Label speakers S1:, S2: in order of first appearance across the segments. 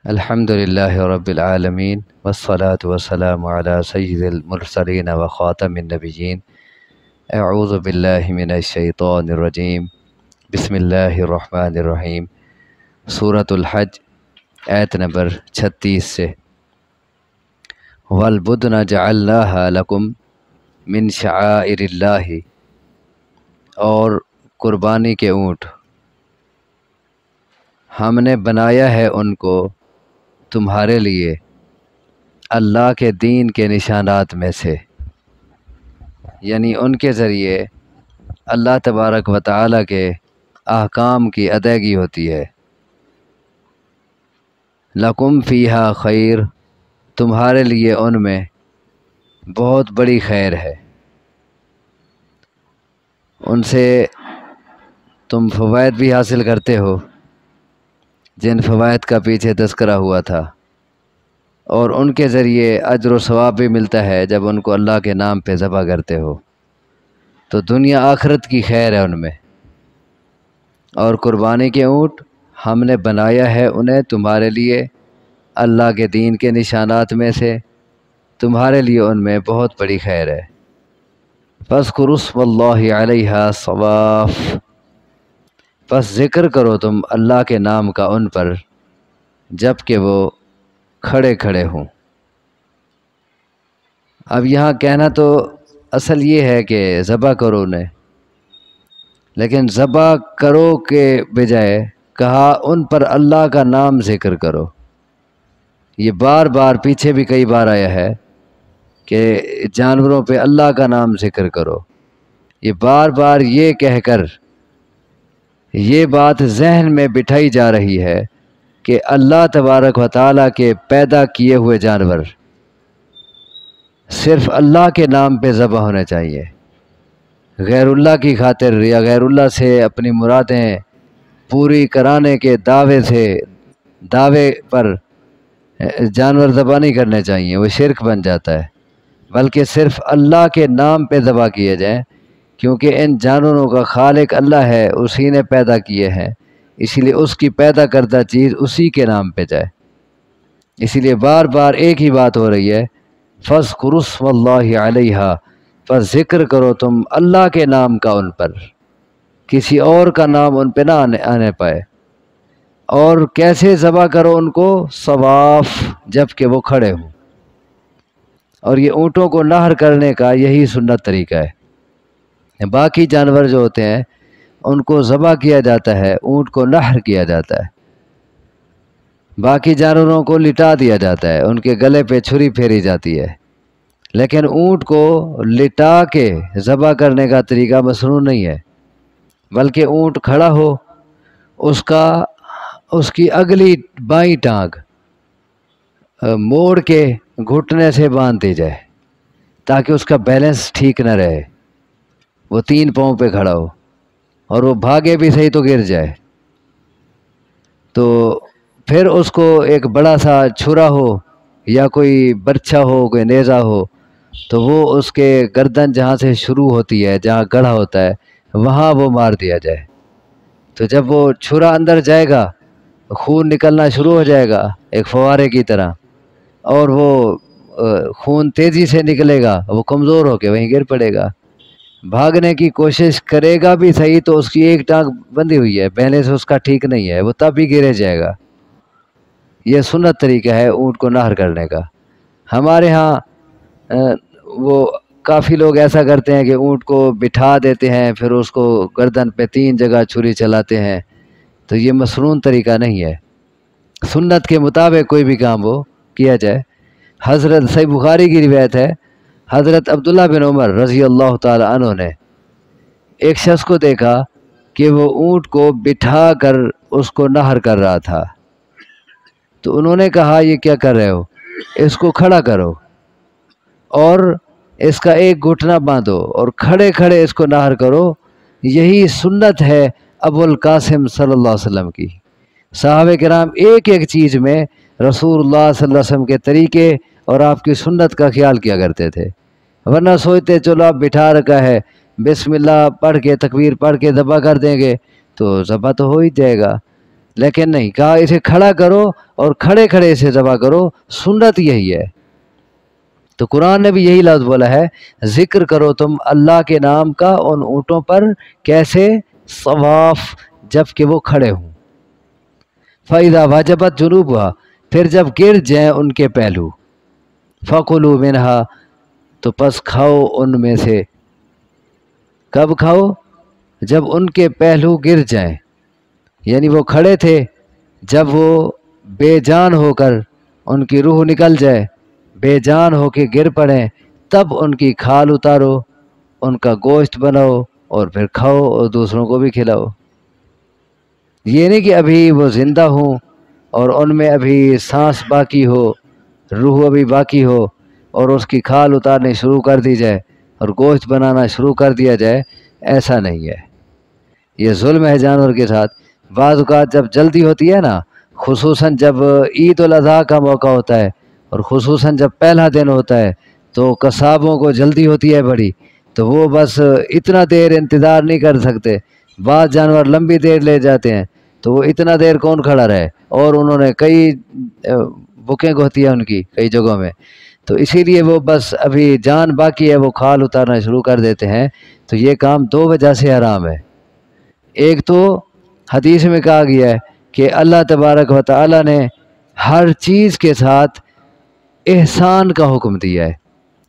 S1: الحمد لله رب العالمين والصلاة والسلام على سيد المرسلين وخاتم النبيين. اعوذ باللہ من الشیطان الرجیم. بسم اللہ الرحمن الرحیم. سورۃ الحج آیت نمبر 36 سے وَالْبُدْنَ جَعَلْنَاهَا لَكُمْ مِنْ شَعَائِرِ اللَّهِ، اور قربانی کے اونٹ ہم نے بنایا ہے ان کو تمہارے لیے اللہ کے دین کے نشانات میں سے، یعنی ان کے ذریعے اللہ تبارک و تعالیٰ کے احکام کی ادائیگی ہوتی ہے۔ لَكُمْ فِيهَا خیر، تمہارے لیے ان میں بہت بڑی خیر ہے، ان سے تم فوائد بھی حاصل کرتے ہو جن فوائد کا پیچھے تذکرہ ہوا تھا، اور ان کے ذریعے اجر و ثواب بھی ملتا ہے جب ان کو اللہ کے نام پہ ذبح کرتے ہو، تو دنیا آخرت کی خیر ہے ان میں۔ اور قربانی کے اونٹ ہم نے بنایا ہے انہیں تمہارے لیے اللہ کے دین کے نشانات میں سے، تمہارے لیے ان میں بہت بڑی خیر ہے۔ فاذکروا اسم اللہ علیہا صواف، پس ذکر کرو تم اللہ کے نام کا ان پر جب کہ وہ کھڑے کھڑے ہوں۔ اب یہاں کہنا تو اصل یہ ہے کہ ذبح کرو انہیں، لیکن ذبح کرو کے بجائے کہا ان پر اللہ کا نام ذکر کرو۔ یہ بار بار پیچھے بھی کئی بار آیا ہے کہ جانوروں پہ اللہ کا نام ذکر کرو۔ یہ بار بار یہ کہہ کر یہ بات ذہن میں بٹھائی جا رہی ہے کہ اللہ تبارک و تعالیٰ کے پیدا کیے ہوئے جانور صرف اللہ کے نام پہ ذبح ہونے چاہیے، غیر اللہ کی خاطر یا غیر اللہ سے اپنی مرادیں پوری کرانے کے دعوے پر جانور ذبح نہیں کرنے چاہیے، وہ شرک بن جاتا ہے، بلکہ صرف اللہ کے نام پہ ذبح کیے جائیں، کیونکہ ان جانوروں کا خالق اللہ ہے، اسی نے پیدا کیے ہیں، اسی لیے اس کی پیدا کردہ چیز اسی کے نام پہ جائے۔ اسی لیے بار بار ایک ہی بات ہو رہی ہے، فاذکروا اسم اللہ علیہا، پس ذکر کرو تم اللہ کے نام کا ان پر، کسی اور کا نام ان پہ نہ آنے پائے۔ اور کیسے ذبح کرو ان کو؟ صواف، جب کہ وہ کھڑے ہوں۔ اور یہ اونٹوں کو نہر کرنے کا یہی سنت طریقہ ہے۔ باقی جانور جو ہوتے ہیں ان کو ذبح کیا جاتا ہے، اونٹ کو نہر کیا جاتا ہے، باقی جانوروں کو لٹا دیا جاتا ہے، ان کے گلے پہ چھری پھیری جاتی ہے، لیکن اونٹ کو لٹا کے ذبح کرنے کا طریقہ مسنون نہیں ہے، بلکہ اونٹ کھڑا ہو، اس کی اگلی بائیں ٹانگ موڑ کے گھٹنے سے باندھ دی جائے تاکہ اس کا بیلنس ٹھیک نہ رہے، وہ 3 پاؤں پہ کھڑا ہو، اور وہ بھاگے بھی صحیح تو گر جائے۔ تو پھر اس کو ایک بڑا سا چھرا ہو یا کوئی برچھا ہو، کوئی نیزہ ہو، تو وہ اس کے گردن جہاں سے شروع ہوتی ہے، جہاں گڑھا ہوتا ہے، وہاں وہ مار دیا جائے۔ تو جب وہ چھرا اندر جائے گا خون نکلنا شروع ہو جائے گا ایک فوارے کی طرح، اور وہ خون تیزی سے نکلے گا، وہ کمزور ہو کے وہیں گر پڑے گا، بھاگنے کی کوشش کرے گا بھی صحیح تو اس کی ایک ٹانگ بندھی ہوئی ہے، بیلنس اس کا ٹھیک نہیں ہے، وہ تب بھی گرے جائے گا۔ یہ سنت طریقہ ہے اونٹ کو نہر کرنے کا۔ ہمارے ہاں وہ کافی لوگ ایسا کرتے ہیں کہ اونٹ کو بٹھا دیتے ہیں، پھر اس کو گردن پہ 3 جگہ چھری چلاتے ہیں، تو یہ مسنون طریقہ نہیں ہے۔ سنت کے مطابق کوئی بھی کام وہ کیا جائے۔ حضرت صحیح بخاری کی روایت ہے، حضرت عبداللہ بن عمر رضی اللہ تعالی عنہ نے ایک شخص کو دیکھا کہ وہ اونٹ کو بٹھا کر اس کو نہر کر رہا تھا، تو انہوں نے کہا یہ کیا کر رہے ہو؟ اس کو کھڑا کرو اور اس کا ایک گھٹنا باندھو اور کھڑے کھڑے اس کو نہر کرو، یہی سنت ہے ابو القاسم صلی اللہ علیہ وسلم کی۔ صحابہ کرام ایک ایک چیز میں رسول اللہ صلی اللہ علیہ وسلم کے طریقے اور آپ کی سنت کا خیال کیا کرتے تھے، ورنہ سوچتے چلو آپ بٹھا رکھا ہے، بسم اللہ پڑھ کے تکبیر پڑھ کے ذبح کر دیں گے تو ذبح تو ہو ہی جائے گا، لیکن نہیں کہا اسے کھڑا کرو اور کھڑے کھڑے اسے ذبح کرو، سنت یہی ہے۔ تو قرآن نے بھی یہی لفظ بولا ہے، ذکر کرو تم اللہ کے نام کا ان اونٹوں پر، کیسے؟ صواف، جب کہ وہ کھڑے ہوں۔ فَإِذَا وَجَبَتْ جُنُوبُهَا، پھر جب گر جائیں ان کے پہلو، فَكُلُوا مِنْهَا، تو پس کھاؤ ان میں سے۔ کب کھاؤ؟ جب ان کے پہلو گر جائیں، یعنی وہ کھڑے تھے، جب وہ بے جان ہو کر ان کی روح نکل جائے، بے جان ہو کے گر پڑیں، تب ان کی کھال اتارو، ان کا گوشت بناؤ اور پھر کھاؤ اور دوسروں کو بھی کھلاؤ۔ یہ نہیں کہ ابھی وہ زندہ ہوں اور ان میں ابھی سانس باقی ہو، روح ابھی باقی ہو، اور اس کی کھال اتارنی شروع کر دی جائے اور گوشت بنانا شروع کر دیا جائے، ایسا نہیں ہے۔ یہ ظلم ہے جانور کے ساتھ۔ بعض اوقات جب جلدی ہوتی ہے نا، خصوصاً جب عید الاضحیٰ کا موقع ہوتا ہے اور خصوصاً جب پہلا دن ہوتا ہے، تو قصابوں کو جلدی ہوتی ہے بڑی، تو وہ بس اتنا دیر انتظار نہیں کر سکتے۔ بعض جانور لمبی دیر لے جاتے ہیں، تو وہ اتنا دیر کون کھڑا رہے، اور انہوں نے کئی بکنگ ہوتی ہے ان کی کئی جگہوں میں، تو اسی لیے وہ بس ابھی جان باقی ہے، وہ کھال اتارنا شروع کر دیتے ہیں۔ تو یہ کام دو وجہ سے حرام ہے۔ ایک تو حدیث میں کہا گیا ہے کہ اللہ تبارک و تعالی نے ہر چیز کے ساتھ احسان کا حکم دیا ہے،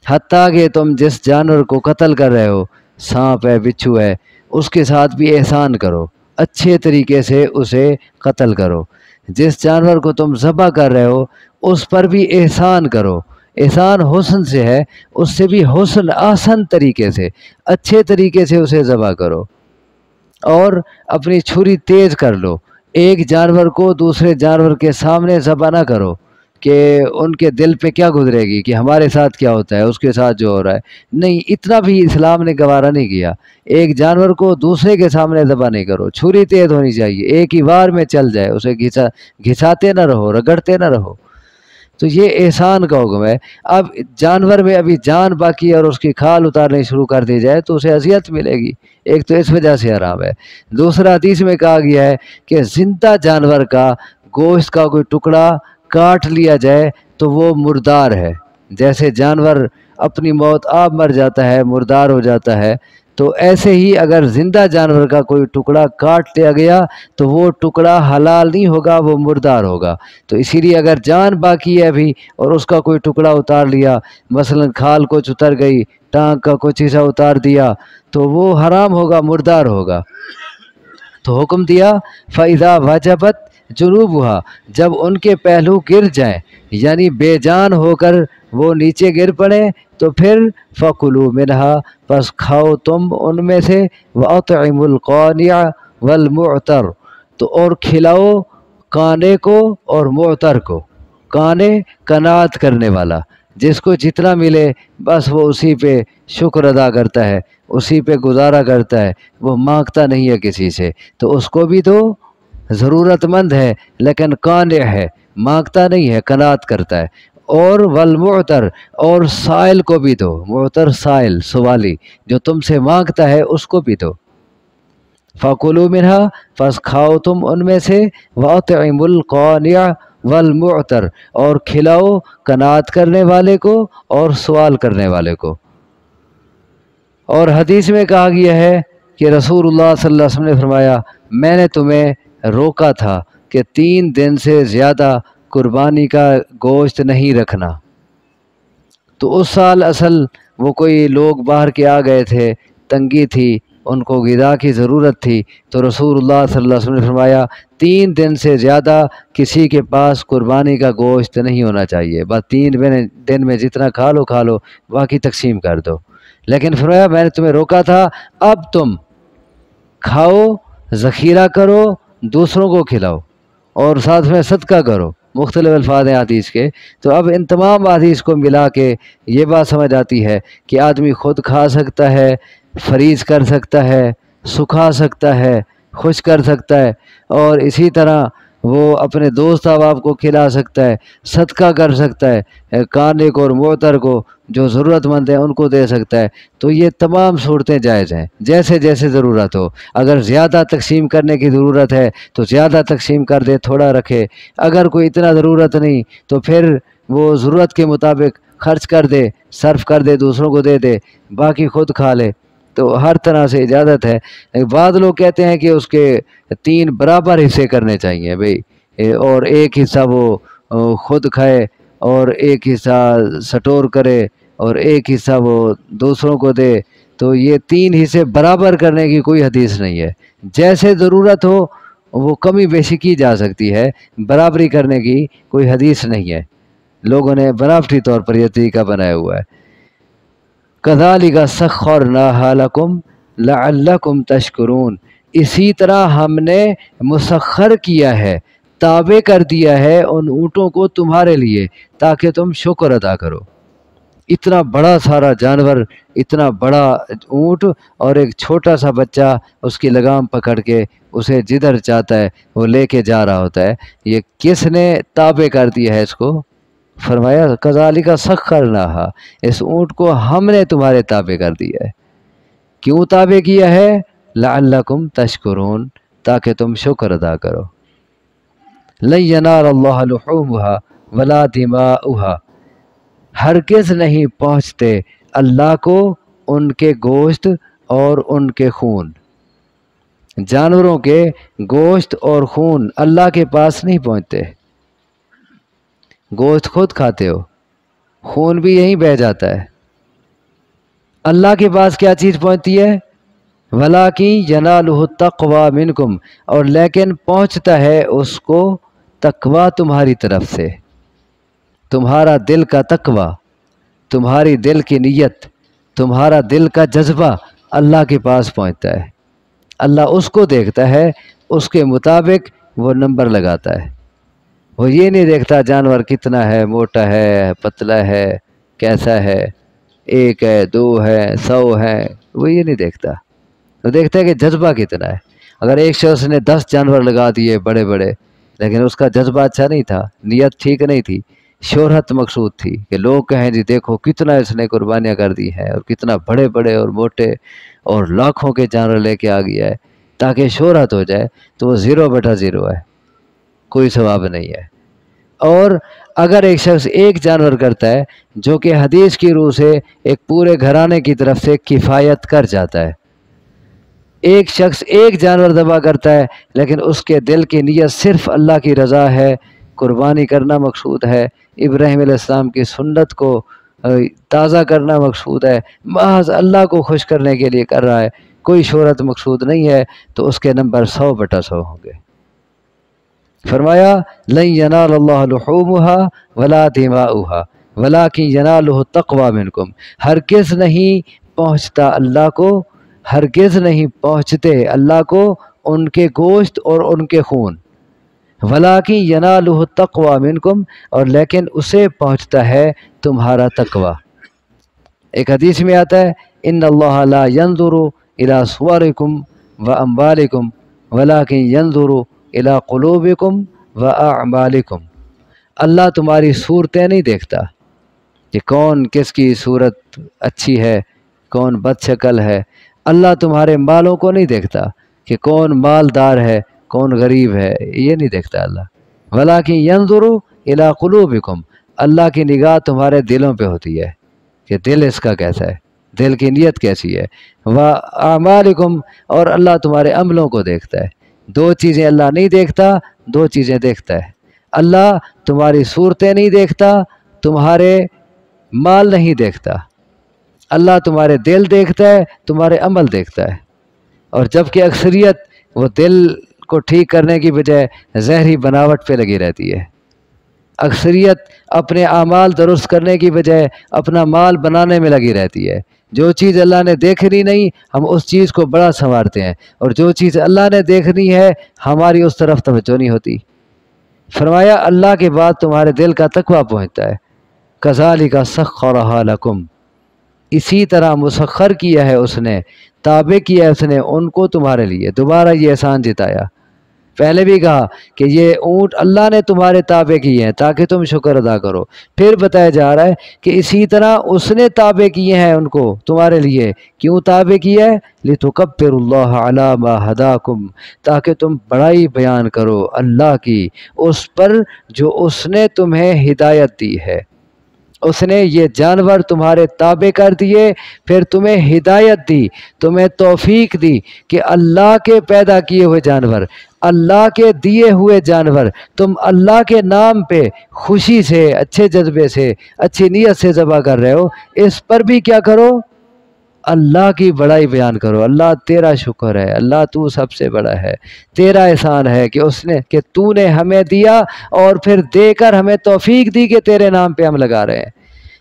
S1: حتیٰ کہ تم جس جانور کو قتل کر رہے ہو، سانپ ہے، بچھو ہے، اس کے ساتھ بھی احسان کرو، اچھے طریقے سے اسے قتل کرو۔ جس جانور کو تم ذبح کر رہے ہو اس پر بھی احسان کرو۔ احسان حسن سے ہے، اس سے بھی حسن آسن طریقے سے، اچھے طریقے سے اسے ذبح کرو، اور اپنی چھری تیز کر لو۔ ایک جانور کو دوسرے جانور کے سامنے ذبح نہ کرو کہ ان کے دل پہ کیا گزرے گی کہ ہمارے ساتھ کیا ہوتا ہے، اس کے ساتھ جو ہو رہا ہے، نہیں، اتنا بھی اسلام نے گوارا نہیں کیا۔ ایک جانور کو دوسرے کے سامنے ذبح نہیں کرو، چھری تیز ہونی چاہیے، ایک ہی بار میں چل جائے، اسے گھساتے نہ رہو، رگڑتے نہ رہو۔ تو یہ احسان کا حکم ہے۔ اب جانور میں ابھی جان باقی ہے اور اس کی کھال اتارنی شروع کر دی جائے تو اسے اذیت ملے گی، ایک تو اس وجہ سے حرام ہے۔ دوسرا حدیث میں کہا گیا ہے کہ زندہ جانور کا گوشت کا کوئی ٹکڑا کاٹ لیا جائے تو وہ مردار ہے۔ جیسے جانور اپنی موت آپ مر جاتا ہے، مردار ہو جاتا ہے، تو ایسے ہی اگر زندہ جانور کا کوئی ٹکڑا کاٹ لیا گیا تو وہ ٹکڑا حلال نہیں ہوگا، وہ مردار ہوگا۔ تو اسی لیے اگر جان باقی ہے ابھی اور اس کا کوئی ٹکڑا اتار لیا، مثلا کھال کچھ اتر گئی، ٹانگ کا کچھ حصہ اتار دیا، تو وہ حرام ہوگا، مردار ہوگا۔ تو حکم دیا فَإِذَا وَجَبَتْ جُنُوبُهَا، جب ان کے پہلو گر جائیں، یعنی بے جان ہو کر وہ نیچے گر پڑیں، تو پھر فَكُلُوا مِنْهَا، پس کھاؤ تم ان میں سے، وَأَطْعِمُوا الْقَانِعَ وَالْمُعْتَرَ، تو اور کھلاؤ کانے کو اور معتر کو۔ کانے قناعت کرنے والا، جس کو جتنا ملے بس وہ اسی پہ شکر ادا کرتا ہے، اسی پہ گزارا کرتا ہے، وہ مانگتا نہیں ہے کسی سے، تو اس کو بھی تو ضرورت مند ہے لیکن قانع ہے، مانگتا نہیں ہے، قناعت کرتا ہے۔ اور والمعتر، اور سائل کو بھی دو، معتر سائل سوالی جو تم سے مانگتا ہے اس کو بھی دو۔ فَكُلُوا مِنْهَا، پس کھاؤ تم ان میں سے، وَأَطْعِمُوا الْقَانِعَ وَالْمُعْتَرَ، اور کھلاؤ قناعت کرنے والے کو اور سوال کرنے والے کو۔ اور حدیث میں کہا گیا ہے کہ رسول اللہ صلی اللہ علیہ وسلم نے فرمایا، میں نے تمہیں روکا تھا کہ 3 دن سے زیادہ قربانی کا گوشت نہیں رکھنا۔ تو اس سال اصل وہ کوئی لوگ باہر کے آ گئے تھے، تنگی تھی، ان کو غذا کی ضرورت تھی، تو رسول اللہ صلی اللہ علیہ وسلم نے فرمایا 3 دن سے زیادہ کسی کے پاس قربانی کا گوشت نہیں ہونا چاہیے، بس 3 دن میں جتنا کھا لو باقی تقسیم کر دو۔ لیکن فرمایا میں نے تمہیں روکا تھا، اب تم کھاؤ، ذخیرہ کرو، دوسروں کو کھلاؤ، اور ساتھ میں صدقہ کرو۔ مختلف الفاظ ہیں حدیث کے، تو اب ان تمام حدیث کو ملا کے یہ بات سمجھ آتی ہے کہ آدمی خود کھا سکتا ہے، فریز کر سکتا ہے، سکھا سکتا ہے، خشک کر سکتا ہے، اور اسی طرح وہ اپنے دوست احباب کو کھلا سکتا ہے، صدقہ کر سکتا ہے، کانے کو اور معتر کو جو ضرورت مند ہیں ان کو دے سکتا ہے۔ تو یہ تمام صورتیں جائز ہیں، جیسے جیسے ضرورت ہو۔ اگر زیادہ تقسیم کرنے کی ضرورت ہے تو زیادہ تقسیم کر دے، تھوڑا رکھے۔ اگر کوئی اتنا ضرورت نہیں تو پھر وہ ضرورت کے مطابق خرچ کر دے، صرف کر دے، دوسروں کو دے دے، باقی خود کھا لے۔ تو ہر طرح سے اجازت ہے۔ بعض لوگ کہتے ہیں کہ اس کے 3 برابر حصے کرنے چاہیے بھئی، اور ایک حصہ وہ خود کھائے اور ایک حصہ سٹور کرے اور ایک حصہ وہ دوسروں کو دے۔ تو یہ 3 حصے برابر کرنے کی کوئی حدیث نہیں ہے۔ جیسے ضرورت ہو وہ کمی بیشی کی جا سکتی ہے، برابری کرنے کی کوئی حدیث نہیں ہے۔ لوگوں نے بناوٹی طور پر یہ طریقہ بنایا ہوا ہے۔ کذالک سخرناھا لکم لعلکم تشکرون، اسی طرح ہم نے مسخر کیا ہے، تابع کر دیا ہے ان اونٹوں کو تمہارے لیے تاکہ تم شکر ادا کرو۔ اتنا بڑا سارا جانور، اتنا بڑا اونٹ اور ایک چھوٹا سا بچہ اس کی لگام پکڑ کے اسے جدھر چاہتا ہے وہ لے کے جا رہا ہوتا ہے۔ یہ کس نے تابع کر دیا ہے اس کو؟ فرمایا کذالک سخرناھا، اس اونٹ کو ہم نے تمہارے تابع کر دیا ہے۔ کیوں تابع کیا ہے؟ لعلکم تشکرون، تاکہ تم شکر ادا کرو۔ لن ینال اللہ لحومھا ولا دماؤھا، ہرگز نہیں پہنچتے اللہ کو ان کے گوشت اور ان کے خون۔ جانوروں کے گوشت اور خون اللہ کے پاس نہیں پہنچتے۔ گوشت خود کھاتے ہو، خون بھی یہیں بہہ جاتا ہے۔ اللہ کے پاس کیا چیز پہنچتی ہے؟ وَلَٰكِن يَنَالُهُ التَّقْوَىٰ مِنْكُمْ، اور لیکن پہنچتا ہے اس کو تقویٰ تمہاری طرف سے۔ تمہارا دل کا تقویٰ، تمہاری دل کی نیت، تمہارا دل کا جذبہ اللہ کے پاس پہنچتا ہے۔ اللہ اس کو دیکھتا ہے، اس کے مطابق وہ نمبر لگاتا ہے۔ وہ یہ نہیں دیکھتا جانور کتنا ہے، موٹا ہے، پتلا ہے، کیسا ہے، 1 ہے، 2 ہے، 100 ہے، وہ یہ نہیں دیکھتا۔ وہ دیکھتا ہے کہ جذبہ کتنا ہے۔ اگر ایک شخص نے 10 جانور لگا دیے بڑے بڑے، لیکن اس کا جذبہ اچھا نہیں تھا، نیت ٹھیک نہیں تھی، شہرت مقصود تھی کہ لوگ کہیں جی دیکھو کتنا اس نے قربانیاں کر دی ہیں اور کتنا بڑے بڑے اور موٹے اور لاکھوں کے جانور لے کے آ گیا ہے، تاکہ شہرت ہو جائے، تو وہ 0/0 ہے، کوئی ثواب نہیں ہے۔ اور اگر ایک شخص ایک جانور کرتا ہے جو کہ حدیث کی روح سے ایک پورے گھرانے کی طرف سے کفایت کر جاتا ہے، ایک شخص ایک جانور ذبح کرتا ہے لیکن اس کے دل کی نیت صرف اللہ کی رضا ہے، قربانی کرنا مقصود ہے، ابراہیم علیہ السلام کی سنت کو تازہ کرنا مقصود ہے، محض اللہ کو خوش کرنے کے لیے کر رہا ہے، کوئی شہرت مقصود نہیں ہے، تو اس کے نمبر 100/100 ہوں گے۔ فرمایا لن ینال اللہ لحومھا ولا دماؤھا ولکن ینالہ التقویٰ منکم، ہرگز نہیں پہنچتا اللہ کو، ہرگز نہیں پہنچتے اللہ کو ان کے گوشت اور ان کے خون، ولیکن ینالہ التقویٰ منکم، اور لیکن اسے پہنچتا ہے تمہارا تقویٰ۔ ایک حدیث میں آتا ہے ان اللہ لا ینظر الی صورکم واموالکم ولکن ینظر الی قلوبکم واعمالکم، اللہ تمہاری صورتیں نہیں دیکھتا کہ کون کس کی صورت اچھی ہے، کون بد شکل ہے۔ اللہ تمہارے مالوں کو نہیں دیکھتا کہ کون مالدار ہے، کون غریب ہے، یہ نہیں دیکھتا اللہ۔ ولیکن ینظر الی قلوبکم، اللہ کی نگاہ تمہارے دلوں پہ ہوتی ہے کہ دل اس کا کیسا ہے، دل کی نیت کیسی ہے۔ واعمالکم، اور اللہ تمہارے عملوں کو دیکھتا ہے۔ 2 چیزیں اللہ نہیں دیکھتا، 2 چیزیں دیکھتا ہے۔ اللہ تمہاری صورتیں نہیں دیکھتا، تمہارے مال نہیں دیکھتا، اللہ تمہارے دل دیکھتا ہے، تمہارے عمل دیکھتا ہے۔ اور جبکہ اکثریت وہ دل کو ٹھیک کرنے کی بجائے زہری بناوٹ پہ لگی رہتی ہے، اکثریت اپنے اعمال درست کرنے کی بجائے اپنا مال بنانے میں لگی رہتی ہے۔ جو چیز اللہ نے دیکھنی نہیں ہم اس چیز کو بڑا سنوارتے ہیں، اور جو چیز اللہ نے دیکھنی ہے ہماری اس طرف توجہ نہیں ہوتی۔ فرمایا اللہ کے بعد تمہارے دل کا تقویٰ پہنچتا ہے۔ کذالک سخرھا لکم، اسی طرح مسخر کیا ہے اس نے، تابع کیا ہے اس نے ان کو تمہارے لیے۔ دوبارہ یہ احسان جتایا، پہلے بھی کہا کہ یہ اونٹ اللہ نے تمہارے تابع کیے ہیں تاکہ تم شکر ادا کرو، پھر بتایا جا رہا ہے کہ اسی طرح اس نے تابع کیے ہیں ان کو تمہارے لیے۔ کیوں تابع کیا ہے؟ لِتُكَبِّرُوا اللَّهَ عَلَى مَا هَدَاكُمْ، تاکہ تم بڑائی بیان کرو اللہ کی اس پر جو اس نے تمہیں ہدایت دی ہے۔ اس نے یہ جانور تمہارے تابع کر دیے، پھر تمہیں ہدایت دی، تمہیں توفیق دی کہ اللہ کے پیدا کیے ہوئے جانور، اللہ کے دیے ہوئے جانور تم اللہ کے نام پہ خوشی سے، اچھے جذبے سے، اچھی نیت سے ذبح کر رہے ہو، اس پر بھی کیا کرو؟ اللہ کی بڑائی بیان کرو۔ اللہ تیرا شکر ہے، اللہ تو سب سے بڑا ہے، تیرا احسان ہے کہ تو نے ہمیں دیا اور پھر دے کر ہمیں توفیق دی کہ تیرے نام پہ ہم لگا رہے ہیں۔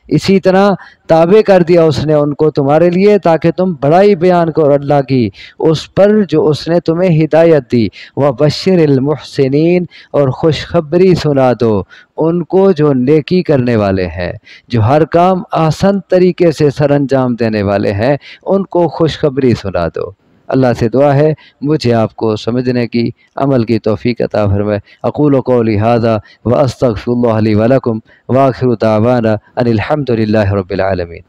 S1: اسی طرح تابع کر دیا اس نے ان کو تمہارے لیے تاکہ تم بڑائی بیان کرو اللہ کی اس پر جو اس نے تمہیں ہدایت دی۔ وَبَشِّرِ الْمُحْسِنِينَ، اور خوشخبری سنا دو ان کو جو نیکی کرنے والے ہیں، جو ہر کام آسان طریقے سے سر انجام دینے والے ہیں، ان کو خوشخبری سنا دو۔ اللہ سے دعا ہے مجھے آپ کو سمجھنے کی، عمل کی توفیق عطا فرمائے۔ اقول قولی ھذا واستغفر اللہ لی ولکم، وآخر دعوانا ان الحمد للہ رب العالمین۔